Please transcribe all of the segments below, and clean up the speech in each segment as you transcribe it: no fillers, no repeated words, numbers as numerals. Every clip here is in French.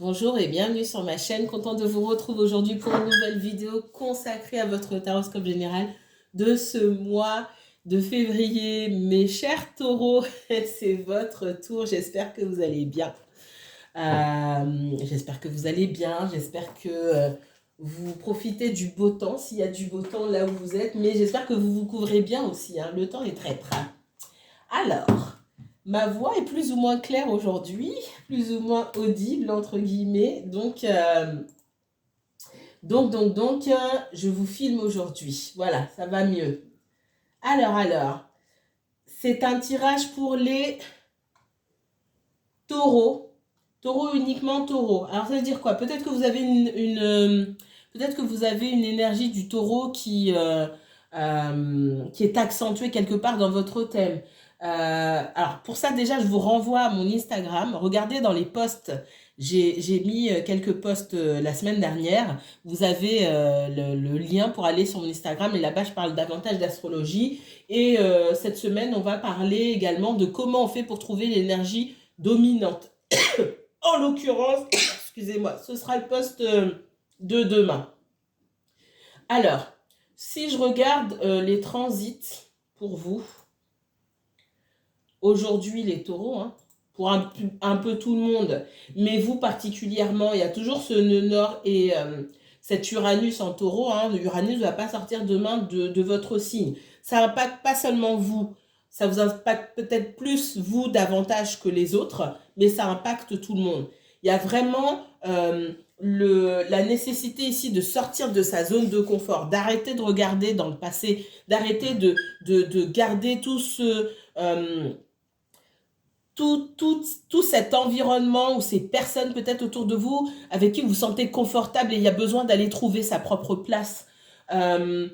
Bonjour et bienvenue sur ma chaîne. Content de vous retrouver aujourd'hui pour une nouvelle vidéo consacrée à votre horoscope général de ce mois de février. Mes chers taureaux, c'est votre tour. J'espère que vous allez bien. J'espère que vous profitez du beau temps, s'il y a du beau temps là où vous êtes. Mais j'espère que vous vous couvrez bien aussi, hein. Le temps est traître. Alors, ma voix est plus ou moins claire aujourd'hui, plus ou moins audible, entre guillemets. Donc, je vous filme aujourd'hui. Voilà, ça va mieux. Alors, c'est un tirage pour les taureaux. Taureaux, uniquement taureaux. Alors, ça veut dire quoi? Peut-être que vous avez peut-être que vous avez une énergie du taureau qui est accentuée quelque part dans votre thème. Alors, pour ça, déjà, je vous renvoie à mon Instagram. Regardez dans les posts. J'ai mis quelques posts la semaine dernière. Vous avez le lien pour aller sur mon Instagram et là-bas, je parle davantage d'astrologie. Et cette semaine, on va parler également de comment on fait pour trouver l'énergie dominante. En l'occurrence, excusez-moi, ce sera le post de demain. Alors, si je regarde les transits pour vous, aujourd'hui les taureaux, hein, pour un peu tout le monde, mais vous particulièrement, il y a toujours ce nœud nord et cet Uranus en taureau. Hein, Uranus ne va pas sortir demain de votre signe. Ça impacte pas seulement vous, ça vous impacte peut-être plus vous davantage que les autres, mais ça impacte tout le monde. Il y a vraiment la nécessité ici de sortir de sa zone de confort, d'arrêter de regarder dans le passé, d'arrêter de garder tout ce... tout cet environnement ou ces personnes peut-être autour de vous avec qui vous vous sentez confortable et il y a besoin d'aller trouver sa propre place. Euh,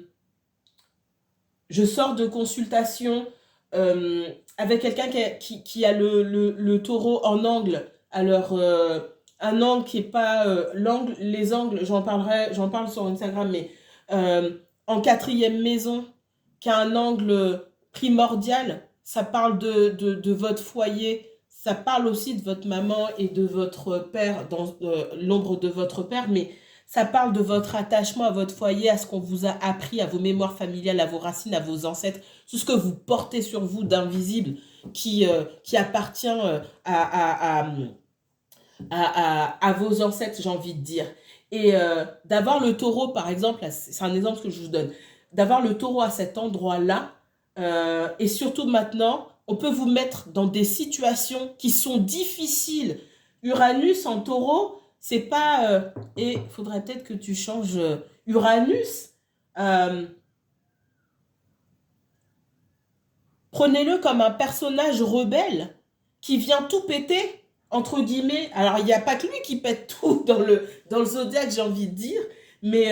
je sors de consultation avec quelqu'un qui a le taureau en angle. Alors, un angle qui n'est pas... l'angle, les angles, j'en parle sur Instagram, mais en quatrième maison, qui a un angle primordial, ça parle de votre foyer, ça parle aussi de votre maman et de votre père, dans l'ombre de votre père, mais ça parle de votre attachement à votre foyer, à ce qu'on vous a appris, à vos mémoires familiales, à vos racines, à vos ancêtres, tout ce que vous portez sur vous d'invisible qui appartient à vos ancêtres, j'ai envie de dire. Et d'avoir le taureau, par exemple, c'est un exemple que je vous donne, d'avoir le taureau à cet endroit-là, et surtout maintenant, on peut vous mettre dans des situations qui sont difficiles. Uranus en taureau, c'est pas... et il faudrait peut-être que tu changes Uranus. euh, Prenez-le comme un personnage rebelle qui vient tout péter, entre guillemets. Alors, il n'y a pas que lui qui pète tout dans le zodiaque, j'ai envie de dire. Mais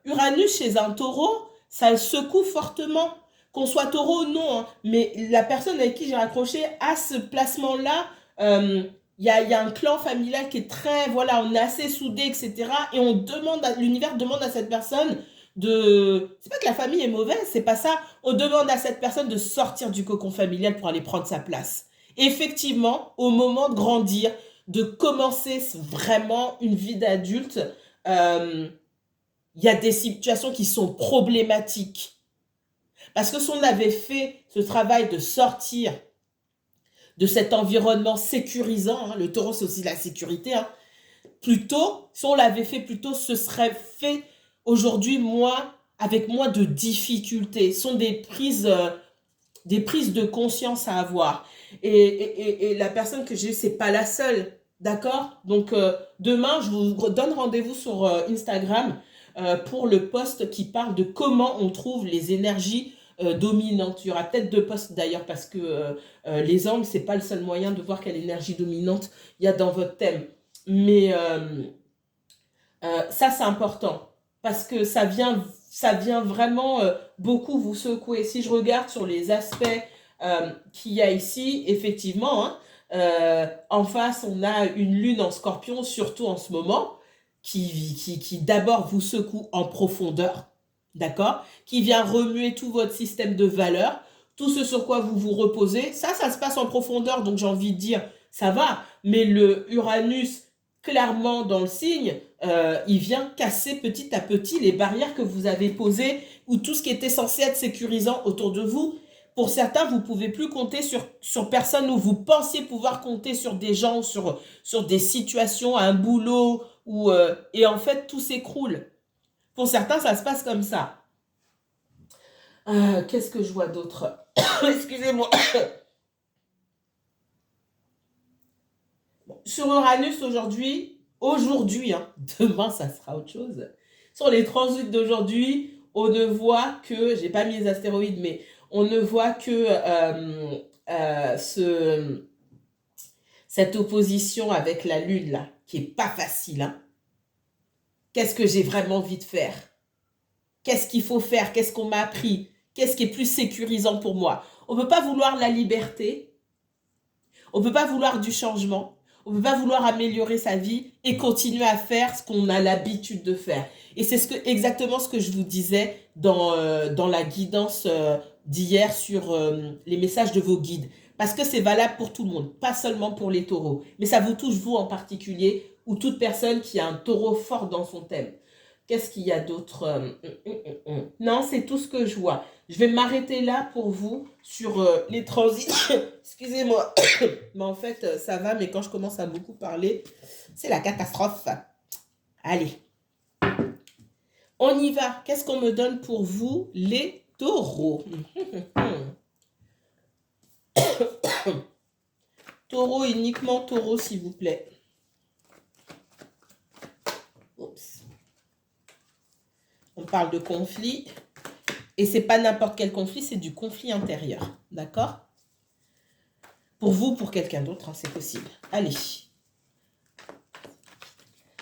Uranus chez un taureau, ça le secoue fortement. Qu'on soit taureau ou non, hein. Mais la personne avec qui j'ai raccroché a ce placement-là. Il y a un clan familial qui est très, voilà, on est assez soudés, etc. Et l'univers demande à cette personne c'est pas que la famille est mauvaise, c'est pas ça. On demande à cette personne de sortir du cocon familial pour aller prendre sa place. Effectivement, au moment de grandir, de commencer vraiment une vie d'adulte, euh, il y a des situations qui sont problématiques. Parce que si on avait fait ce travail de sortir de cet environnement sécurisant, hein, le taureau c'est aussi la sécurité, hein, plus tôt, si on l'avait fait plus tôt, ce serait fait aujourd'hui avec moins de difficultés. Ce sont des prises de conscience à avoir. Et la personne que j'ai, c'est pas la seule. D'accord? Donc, demain, je vous donne rendez-vous sur Instagram pour le post qui parle de comment on trouve les énergies dominantes. Il y aura peut-être deux posts d'ailleurs parce que les angles, c'est pas le seul moyen de voir quelle énergie dominante il y a dans votre thème. Mais ça, c'est important parce que ça vient vraiment beaucoup vous secouer. Si je regarde sur les aspects qu'il y a ici, effectivement, hein, en face, on a une lune en scorpion, surtout en ce moment, qui d'abord vous secoue en profondeur, d'accord? Qui vient remuer tout votre système de valeurs, tout ce sur quoi vous vous reposez. Ça se passe en profondeur, donc j'ai envie de dire, ça va. Mais le Uranus clairement dans le signe, il vient casser petit à petit les barrières que vous avez posées ou tout ce qui était censé être sécurisant autour de vous. Pour certains, vous ne pouvez plus compter sur personne ou vous pensiez pouvoir compter sur des gens, sur des situations, un boulot, et en fait, tout s'écroule. Pour certains, ça se passe comme ça. Qu'est-ce que je vois d'autre? Excusez-moi. Bon, sur Uranus aujourd'hui, hein, demain ça sera autre chose. Sur les transits d'aujourd'hui, on ne voit que, j'ai pas mis les astéroïdes, mais on ne voit que cette opposition avec la Lune là, qui est pas facile. Hein. Qu'est-ce que j'ai vraiment envie de faire? Qu'est-ce qu'il faut faire? Qu'est-ce qu'on m'a appris? Qu'est-ce qui est plus sécurisant pour moi? On ne peut pas vouloir la liberté. On ne peut pas vouloir du changement. On ne peut pas vouloir améliorer sa vie et continuer à faire ce qu'on a l'habitude de faire. Et c'est exactement ce que je vous disais dans la guidance d'hier sur les messages de vos guides. Parce que c'est valable pour tout le monde, pas seulement pour les taureaux. Mais ça vous touche vous en particulier ou toute personne qui a un taureau fort dans son thème. Qu'est-ce qu'il y a d'autre? Non, c'est tout ce que je vois. Je vais m'arrêter là pour vous sur les transits. Excusez-moi. Mais en fait, ça va, mais quand je commence à beaucoup parler, c'est la catastrophe. Allez. On y va. Qu'est-ce qu'on me donne pour vous, les taureaux? Taureau, uniquement taureau, s'il vous plaît. Oups. On parle de conflit. Et c'est pas n'importe quel conflit, c'est du conflit intérieur. D'accord? Pour vous, pour quelqu'un d'autre, hein, c'est possible. Allez.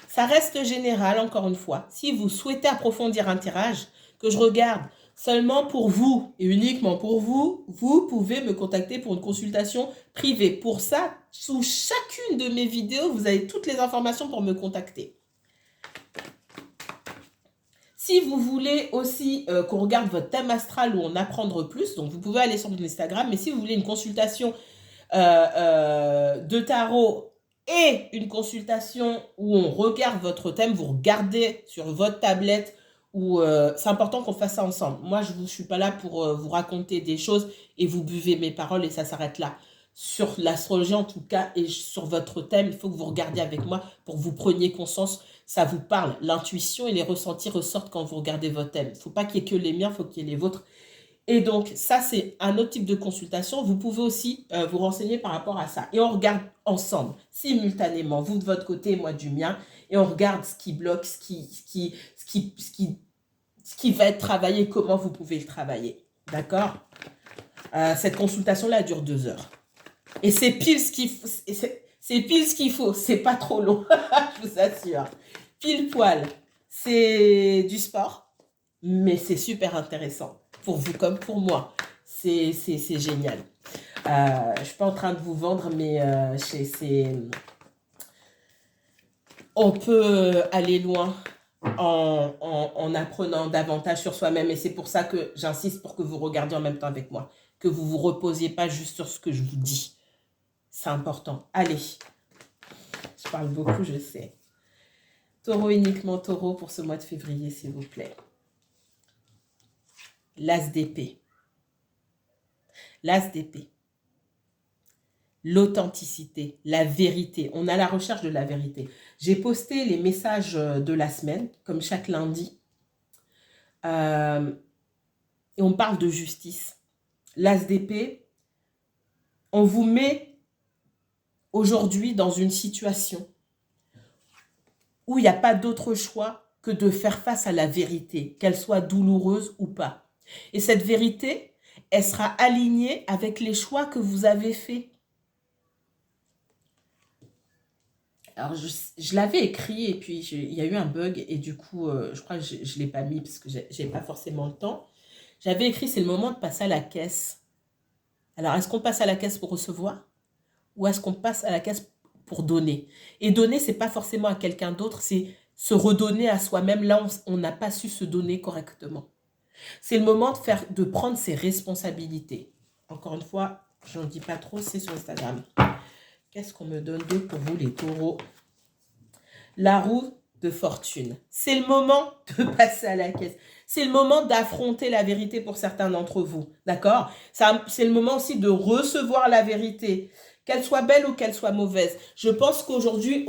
Ça reste général, encore une fois. Si vous souhaitez approfondir un tirage, que je regarde seulement pour vous et uniquement pour vous, vous pouvez me contacter pour une consultation privée. Pour ça, sous chacune de mes vidéos, vous avez toutes les informations pour me contacter. Si vous voulez aussi qu'on regarde votre thème astral ou en apprendre plus, donc vous pouvez aller sur mon Instagram, mais si vous voulez une consultation de tarot et une consultation où on regarde votre thème, vous regardez sur votre tablette, c'est important qu'on fasse ça ensemble. Moi, je ne suis pas là pour vous raconter des choses et vous buvez mes paroles et ça s'arrête là. Sur l'astrologie en tout cas et sur votre thème, il faut que vous regardiez avec moi pour que vous preniez conscience, ça vous parle. L'intuition et les ressentis ressortent quand vous regardez votre thème. Il ne faut pas qu'il y ait que les miens, il faut qu'il y ait les vôtres. Et donc, ça, c'est un autre type de consultation. Vous pouvez aussi vous renseigner par rapport à ça. Et on regarde ensemble, simultanément, vous de votre côté et moi du mien. Et on regarde ce qui bloque, ce qui va être travaillé, comment vous pouvez le travailler. D'accord? Cette consultation-là dure 2 heures. Et c'est pile ce qu'il faut. C'est pile ce qu'il faut. C'est pas trop long, je vous assure. Pile poil. C'est du sport, mais c'est super intéressant. Pour vous comme pour moi. C'est génial. Je ne suis pas en train de vous vendre, mais on peut aller loin en apprenant davantage sur soi-même. Et c'est pour ça que j'insiste pour que vous regardiez en même temps avec moi. Que vous ne vous reposiez pas juste sur ce que je vous dis. C'est important. Allez. Je parle beaucoup, je sais. Taureau, uniquement taureau pour ce mois de février, s'il vous plaît. L'as d'épée. L'as d'épée. L'authenticité, la vérité. On est à la recherche de la vérité. J'ai posté les messages de la semaine, comme chaque lundi. Et on parle de justice. L'as d'épée, on vous met aujourd'hui dans une situation où il n'y a pas d'autre choix que de faire face à la vérité, qu'elle soit douloureuse ou pas. Et cette vérité, elle sera alignée avec les choix que vous avez faits. Alors, je l'avais écrit et puis il y a eu un bug et du coup, je crois que je ne l'ai pas mis parce que je n'ai pas forcément le temps. J'avais écrit, c'est le moment de passer à la caisse. Alors, est-ce qu'on passe à la caisse pour recevoir ou est-ce qu'on passe à la caisse pour donner? Et donner, ce n'est pas forcément à quelqu'un d'autre, c'est se redonner à soi-même. Là, on n'a pas su se donner correctement. C'est le moment de prendre ses responsabilités. Encore une fois, je n'en dis pas trop, c'est sur Instagram. Qu'est-ce qu'on me donne d'autre pour vous, les taureaux? La roue de fortune. C'est le moment de passer à la caisse. C'est le moment d'affronter la vérité pour certains d'entre vous. D'accord? C'est le moment aussi de recevoir la vérité, qu'elle soit belle ou qu'elle soit mauvaise. Je pense qu'aujourd'hui,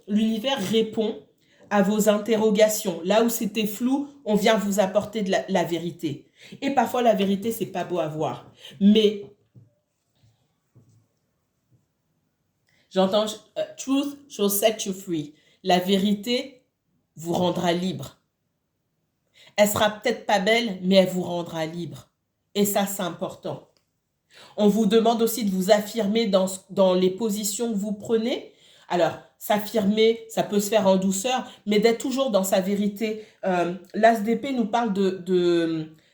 l'univers répond à vos interrogations. Là où c'était flou, on vient vous apporter de la vérité. Et parfois, la vérité, c'est pas beau à voir. Mais j'entends truth shall set you free. La vérité vous rendra libre. Elle sera peut-être pas belle, mais elle vous rendra libre. Et ça, c'est important. On vous demande aussi de vous affirmer dans les positions que vous prenez. Alors, s'affirmer, ça peut se faire en douceur, mais d'être toujours dans sa vérité. L'As d'épée nous parle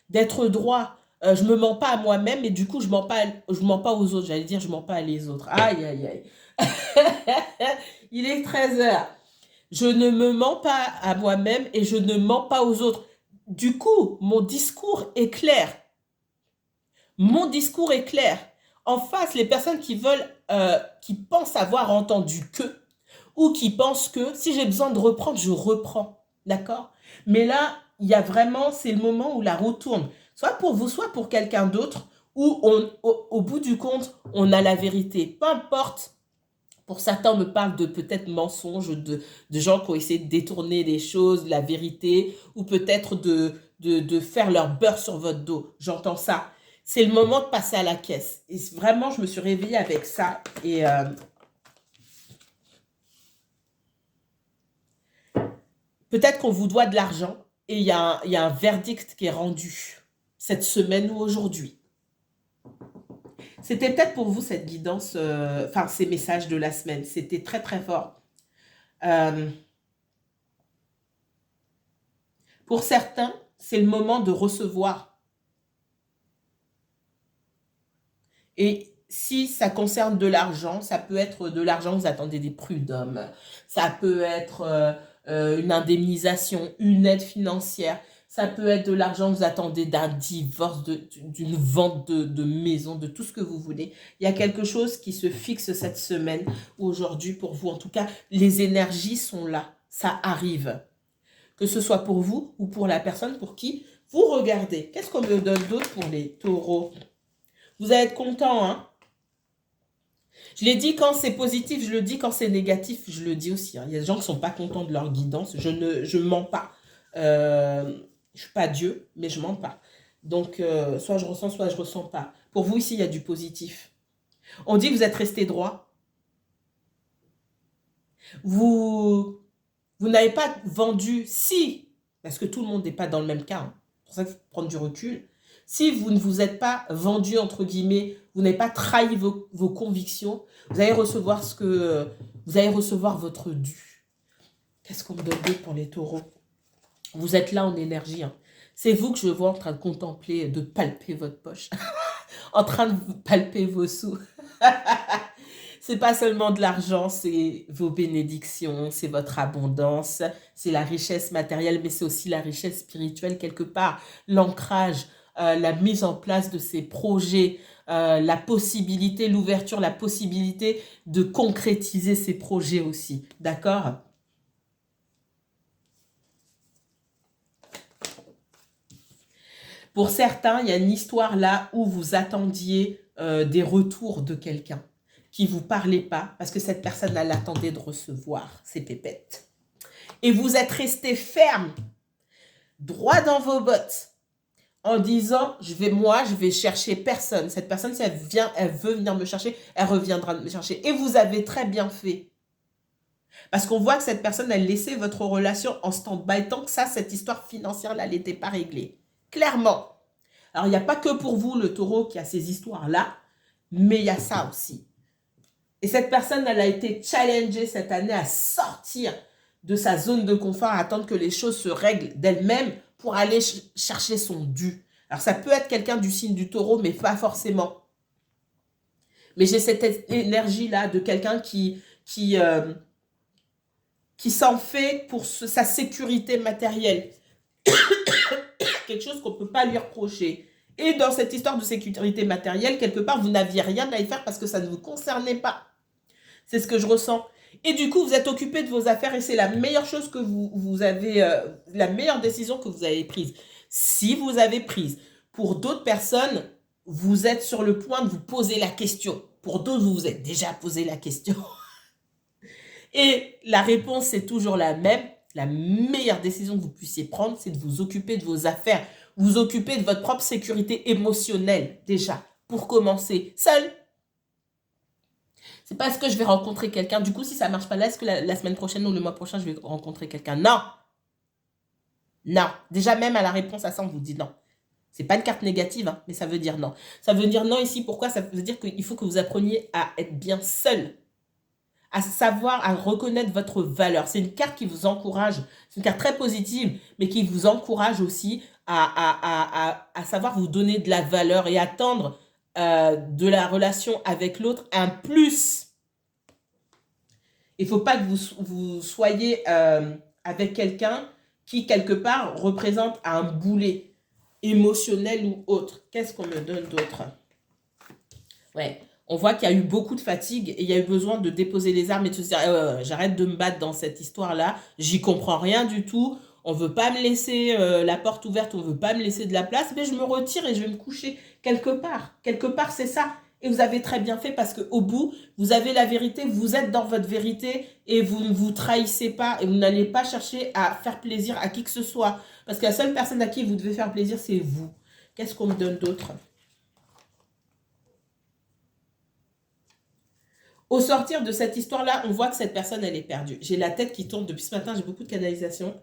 d'être droit. Je me mens pas à moi-même et du coup, je mens pas aux autres. J'allais dire, je mens pas à les autres. Aïe, aïe, aïe. Il est 13h. Je ne me mens pas à moi-même et je ne mens pas aux autres. Du coup, mon discours est clair. Mon discours est clair. En face, les personnes qui pensent avoir entendu que, ou qui pensent que si j'ai besoin de reprendre, je reprends. D'accord? Mais là, il y a vraiment, c'est le moment où la roue tourne. Soit pour vous, soit pour quelqu'un d'autre, où au bout du compte, on a la vérité. Peu importe. Pour certains, on me parle de peut-être mensonges, de gens qui ont essayé de détourner des choses, la vérité, ou peut-être de faire leur beurre sur votre dos. J'entends ça. C'est le moment de passer à la caisse. Et vraiment, je me suis réveillée avec ça. Et peut-être qu'on vous doit de l'argent et il y a un verdict qui est rendu cette semaine ou aujourd'hui. C'était peut-être pour vous cette guidance, enfin ces messages de la semaine. C'était très très fort. Pour certains, c'est le moment de recevoir. Et si ça concerne de l'argent, ça peut être de l'argent, vous attendez des prud'hommes. Ça peut être une indemnisation, une aide financière. Ça peut être de l'argent, vous attendez d'un divorce, d'une vente de maison, de tout ce que vous voulez. Il y a quelque chose qui se fixe cette semaine ou aujourd'hui pour vous. En tout cas, les énergies sont là. Ça arrive. Que ce soit pour vous ou pour la personne pour qui vous regardez. Qu'est-ce qu'on me donne d'autre pour les taureaux? Vous allez être content, hein? Je l'ai dit quand c'est positif, je le dis quand c'est négatif, je le dis aussi. Hein. Il y a des gens qui ne sont pas contents de leur guidance. Je mens pas. Je ne suis pas Dieu, mais je mens pas. Donc, soit je ressens, soit je ressens pas. Pour vous, ici, il y a du positif. On dit que vous êtes resté droit. Vous n'avez pas vendu, si, parce que tout le monde n'est pas dans le même cas. Hein. C'est pour ça qu'il faut prendre du recul. Si vous ne vous êtes pas vendu, entre guillemets, vous n'avez pas trahi vos convictions, vous allez recevoir vous allez recevoir votre dû. Qu'est-ce qu'on me donne d'autre pour les taureaux? Vous êtes là en énergie. Hein. C'est vous que je vois en train de contempler, de palper votre poche. En train de palper vos sous. C'est pas seulement de l'argent, c'est vos bénédictions, c'est votre abondance, c'est la richesse matérielle, mais c'est aussi la richesse spirituelle quelque part, l'ancrage, la mise en place de ces projets, la possibilité, l'ouverture, la possibilité de concrétiser ces projets aussi. D'accord? Pour certains, il y a une histoire là où vous attendiez des retours de quelqu'un qui ne vous parlait pas parce que cette personne, elle attendait de recevoir ses pépettes. Et vous êtes resté ferme, droit dans vos bottes, en disant, je vais chercher personne. Cette personne, si elle veut venir me chercher, elle reviendra me chercher. Et vous avez très bien fait. Parce qu'on voit que cette personne, elle laissait votre relation en stand-by tant que ça, cette histoire financière, là, elle n'était pas réglée. Clairement. Alors, il n'y a pas que pour vous, le taureau, qui a ces histoires-là, mais il y a ça aussi. Et cette personne, elle a été challengée cette année à sortir de sa zone de confort, à attendre que les choses se règlent d'elles-mêmes pour aller chercher son dû. Alors, ça peut être quelqu'un du signe du taureau, mais pas forcément. Mais j'ai cette énergie-là de quelqu'un qui s'en fait pour sa sécurité matérielle. Quelque chose qu'on ne peut pas lui reprocher. Et dans cette histoire de sécurité matérielle, quelque part, vous n'aviez rien à y faire parce que ça ne vous concernait pas. C'est ce que je ressens. Et du coup, vous êtes occupé de vos affaires et c'est la meilleure chose que vous avez, la meilleure décision que vous avez prise. Si vous avez prise. Pour d'autres personnes, vous êtes sur le point de vous poser la question. Pour d'autres, vous vous êtes déjà posé la question. Et la réponse, c'est toujours la même. La meilleure décision que vous puissiez prendre, c'est de vous occuper de vos affaires. Vous occuper de votre propre sécurité émotionnelle, déjà, pour commencer. Seul. C'est pas est-ce que je vais rencontrer quelqu'un. Du coup, si ça marche pas là, est-ce que la semaine prochaine ou le mois prochain, je vais rencontrer quelqu'un? Non. Non. Déjà, même à la réponse à ça, on vous dit non. C'est pas une carte négative, hein, mais ça veut dire non. Ça veut dire non ici. Pourquoi? Ça veut dire qu'il faut que vous appreniez à être bien seul, à savoir, à reconnaître votre valeur. C'est une carte qui vous encourage, c'est une carte très positive, mais qui vous encourage aussi à savoir vous donner de la valeur et attendre de la relation avec l'autre un plus. Il ne faut pas que vous soyez avec quelqu'un qui, quelque part, représente un boulet émotionnel ou autre. Qu'est-ce qu'on me donne d'autre? Ouais, on voit qu'il y a eu beaucoup de fatigue et il y a eu besoin de déposer les armes et de se dire j'arrête de me battre dans cette histoire-là, j'y comprends rien du tout, on veut pas me laisser la porte ouverte, on veut pas me laisser de la place, mais je me retire et je vais me coucher quelque part. Quelque part, c'est ça. Et vous avez très bien fait parce qu'au bout, vous avez la vérité, vous êtes dans votre vérité et vous ne vous trahissez pas et vous n'allez pas chercher à faire plaisir à qui que ce soit. Parce que la seule personne à qui vous devez faire plaisir, c'est vous. Qu'est-ce qu'on me donne d'autre? Au sortir de cette histoire-là, on voit que cette personne, elle est perdue. J'ai la tête qui tourne depuis ce matin, j'ai beaucoup de canalisation.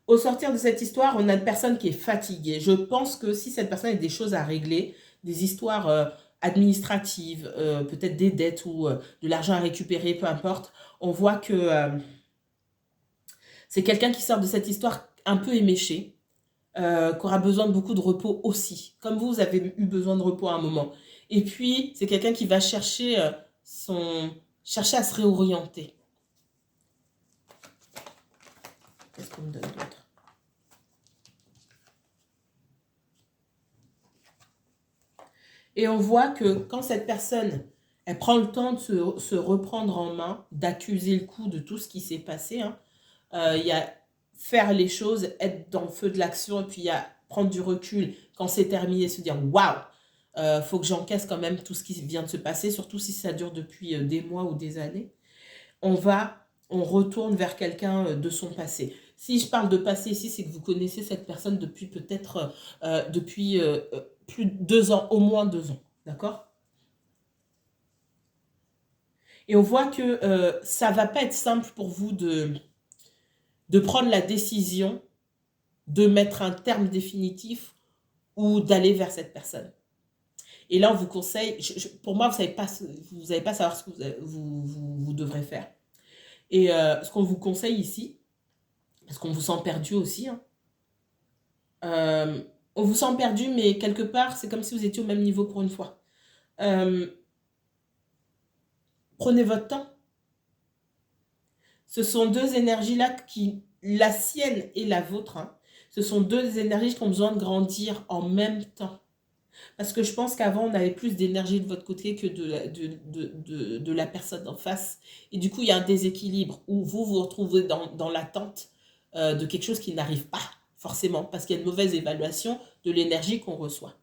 Au sortir de cette histoire, on a une personne qui est fatiguée. Je pense que si cette personne a des choses à régler, des histoires administratives, peut-être des dettes ou de l'argent à récupérer, peu importe, on voit que c'est quelqu'un qui sort de cette histoire un peu éméché. Qui aura besoin de beaucoup de repos aussi. Comme vous avez eu besoin de repos à un moment. Et puis, c'est quelqu'un qui va chercher, chercher à se réorienter. Qu'est-ce qu'on me donne d'autre? Et on voit que quand cette personne, elle prend le temps de se reprendre en main, d'accuser le coup de tout ce qui s'est passé, hein, il y a faire les choses, être dans le feu de l'action, et puis il y a prendre du recul quand c'est terminé, se dire waouh, faut que j'encaisse quand même tout ce qui vient de se passer, surtout si ça dure depuis des mois ou des années. On retourne vers quelqu'un de son passé. Si je parle de passé ici, c'est que vous connaissez cette personne depuis peut-être depuis plus de 2 ans, au moins 2 ans, d'accord? Et on voit que ça va pas être simple pour vous de prendre la décision de mettre un terme définitif ou d'aller vers cette personne. Et là, on vous conseille, pour moi, vous n'allez pas savoir ce que vous devrez faire. Et ce qu'on vous conseille ici, parce qu'on vous sent perdu aussi, hein, on vous sent perdu, mais quelque part, c'est comme si vous étiez au même niveau pour une fois. Prenez votre temps. Ce sont deux énergies-là la sienne et la vôtre, hein, ce sont deux énergies qui ont besoin de grandir en même temps. Parce que je pense qu'avant, on avait plus d'énergie de votre côté que de la personne en face. Et du coup, il y a un déséquilibre où vous vous retrouvez dans l'attente de quelque chose qui n'arrive pas forcément. Parce qu'il y a une mauvaise évaluation de l'énergie qu'on reçoit.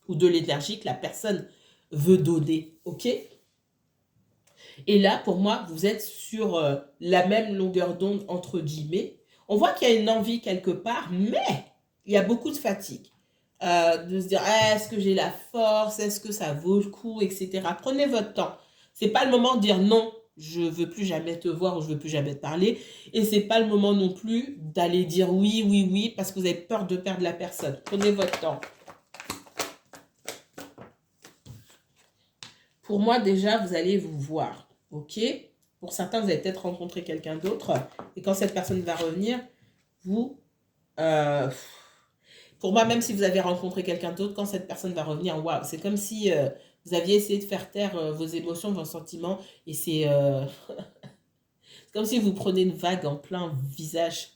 Ou de l'énergie que la personne veut donner. OK? Et là, pour moi, vous êtes sur la même longueur d'onde, entre guillemets. On voit qu'il y a une envie quelque part, mais il y a beaucoup de fatigue. De se dire, est-ce que j'ai la force, est-ce que ça vaut le coup, etc. Prenez votre temps. C'est pas le moment de dire non, je veux plus jamais te voir ou je veux plus jamais te parler. Et c'est pas le moment non plus d'aller dire oui, oui, oui, parce que vous avez peur de perdre la personne. Prenez votre temps. Pour moi, déjà, vous allez vous voir. OK? Pour certains, vous allez peut-être rencontrer quelqu'un d'autre. Et quand cette personne va revenir, vous... pour moi, même si vous avez rencontré quelqu'un d'autre, quand cette personne va revenir, waouh, c'est comme si vous aviez essayé de faire taire vos émotions, vos sentiments, et c'est comme si vous prenez une vague en plein visage.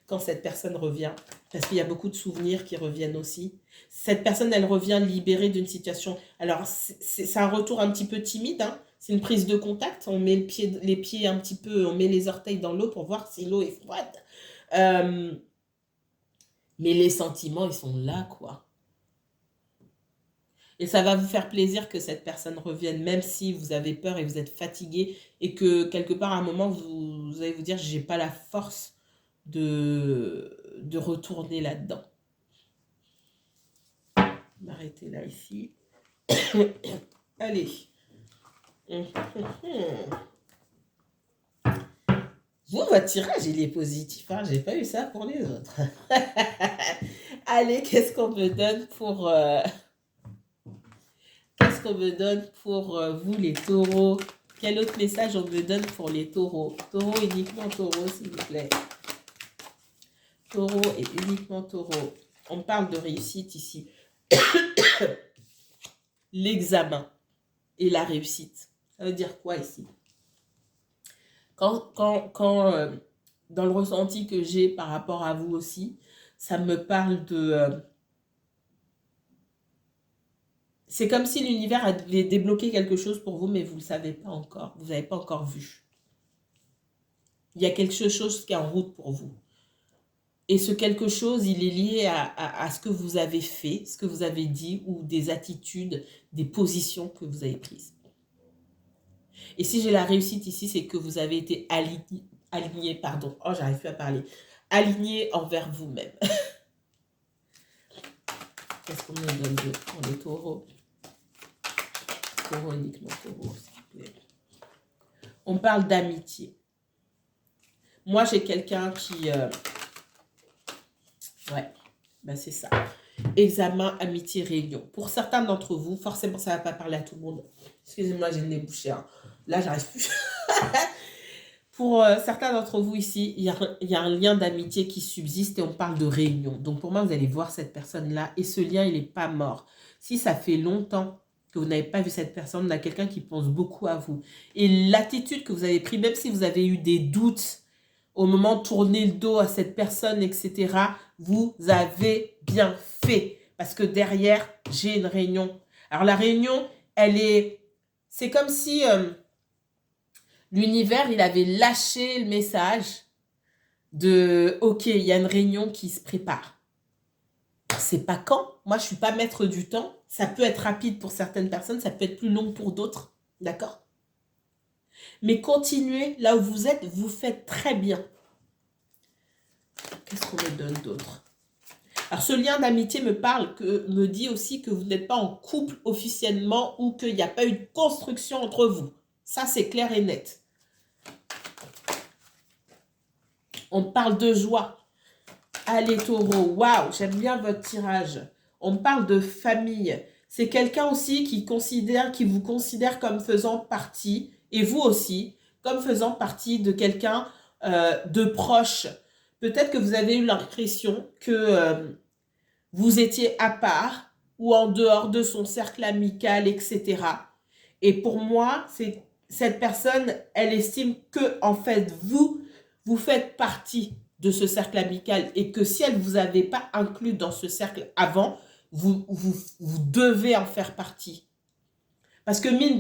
quand cette personne revient, parce qu'il y a beaucoup de souvenirs qui reviennent aussi. Cette personne, elle revient libérée d'une situation. Alors, c'est un retour un petit peu timide, hein. C'est une prise de contact. On met les pieds un petit peu, on met les orteils dans l'eau pour voir si l'eau est froide. Mais les sentiments, ils sont là, quoi. Et ça va vous faire plaisir que cette personne revienne, même si vous avez peur et vous êtes fatigué, et que quelque part, à un moment, vous allez vous dire, j'ai pas la force de retourner là-dedans. M'arrêter là, ici. Allez. Vous, votre tirage, il est positif. Hein? J'ai pas eu ça pour les autres. Allez, qu'est-ce qu'on me donne pour... Qu'est-ce qu'on me donne pour vous, les taureaux? Quel autre message on me donne pour les taureaux? Taureau, uniquement taureau, s'il vous plaît. Taureau et uniquement taureau. On parle de réussite ici. L'examen et la réussite. Ça veut dire quoi ici? Quand dans le ressenti que j'ai par rapport à vous aussi, ça me parle de... c'est comme si l'univers avait débloqué quelque chose pour vous, mais vous ne le savez pas encore. Vous n'avez pas encore vu. Il y a quelque chose qui est en route pour vous. Et ce quelque chose, il est lié à ce que vous avez fait, ce que vous avez dit, ou des attitudes, des positions que vous avez prises. Et si j'ai la réussite ici, c'est que vous avez été aligné, pardon. Oh, j'arrive plus à parler. Aligné envers vous-même. Qu'est-ce qu'on me donne pour les taureaux? Taureau, uniquement taureau, s'il vous plaît. On parle d'amitié. Moi, j'ai quelqu'un qui... ouais, ben c'est ça. Examen, amitié, réunion. Pour certains d'entre vous, forcément, ça ne va pas parler à tout le monde. Excusez-moi, j'ai le nez bouché. Hein. Là, j'arrive plus. Pour certains d'entre vous ici, il y a un lien d'amitié qui subsiste et on parle de réunion. Donc, pour moi, vous allez voir cette personne-là et ce lien, il n'est pas mort. Si ça fait longtemps que vous n'avez pas vu cette personne, on a quelqu'un qui pense beaucoup à vous. Et l'attitude que vous avez prise, même si vous avez eu des doutes au moment de tourner le dos à cette personne, etc., vous avez bien fait. Parce que derrière, j'ai une réunion. Alors la réunion, c'est comme si l'univers, il avait lâché le message de « Ok, il y a une réunion qui se prépare ». C'est pas quand. Moi, je suis pas maître du temps. Ça peut être rapide pour certaines personnes, ça peut être plus long pour d'autres. D'accord ? Mais continuez là où vous êtes, vous faites très bien. Qu'est-ce qu'on me donne d'autre? Alors, ce lien d'amitié me dit aussi que vous n'êtes pas en couple officiellement ou qu'il n'y a pas eu de construction entre vous. Ça, c'est clair et net. On parle de joie. Allez, taureau, waouh, j'aime bien votre tirage. On parle de famille. C'est quelqu'un aussi qui vous considère comme faisant partie, et vous aussi, comme faisant partie de quelqu'un de proche. Peut-être que vous avez eu l'impression que vous étiez à part ou en dehors de son cercle amical, etc. Et pour moi, cette personne, elle estime que, en fait, vous faites partie de ce cercle amical et que si elle ne vous avait pas inclus dans ce cercle avant, vous devez en faire partie. Parce que mine